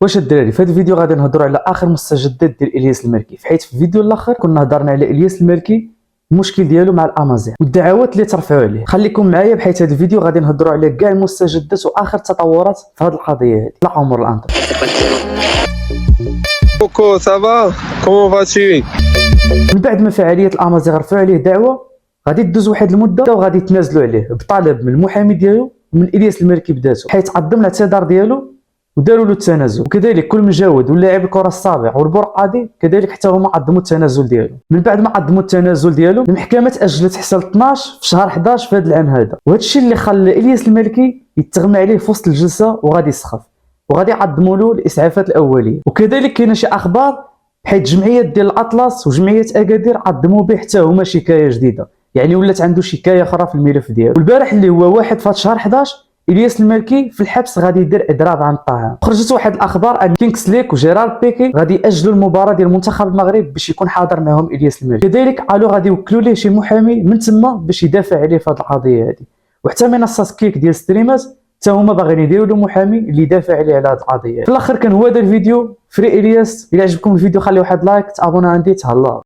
واش الدراري في هذا الفيديو غادي نهضروا على اخر مستجدات ديال الياس المالكي، في حيث في الفيديو الاخر كنا هضرنا على الياس المالكي المشكل ديالو مع الامازيغ والدعوات اللي ترفعوا عليه. خليكم معايا بحيث هذا الفيديو غادي نهضروا على كاع المستجدات واخر التطورات في هذه القضيه هذه. لا عمر الانتر. Coco, ça va? Comment vas-tu? من بعد ما فعاليه الامازيغ رفعوا عليه دعوه غادي تدوز واحد المده وغادي يتنازلوا عليه بطلب من المحامي ديالو ومن الياس المالكي بداتو، حيث عظم الاعتذار ديالو وداروا له التنازل. وكذلك كل مجاود واللاعب الكره السابق والبرقادي كذلك حتى هما عظموا التنازل ديالو. من بعد ما عظموا التنازل ديالو المحكمه تاجلت حتى 12 في شهر 11 في هذا العام هذا، وهذا الشيء اللي خلى الياس المالكي يتغمى عليه في وسط الجلسه وغادي يسخف وغادي يعظموا له الاسعافات الاوليه. وكذلك كاينه شي اخبار بحيث جمعيه ديال الاطلس وجمعيه اكادير عظموا به حتى هما شكايه جديده، يعني ولات عنده شكايه اخرى في الملف ديالو. والبارح اللي هو 1 في شهر 11 الياس المالكي في الحبس غادي يدير اضراب عن الطعام. خرجت واحد الاخبار ان كينغسليك وجيرار بيكي غادي ياجلوا المباراه ديال منتخب المغرب باش يكون حاضر معهم الياس المالكي. كذلك قالوا غادي يوكلوا ليه شي محامي من تما باش يدافع عليه في هذه القضيه هذه. وحتى منصات كيك ديال ستريمات حتى هما باغيين يديروا له محامي اللي يدافع عليه على هذه القضيه. في الاخر كان هو هذا الفيديو فري الياس. الى عجبكم الفيديو خليو واحد لايك، تابونا عندي، تهلاو.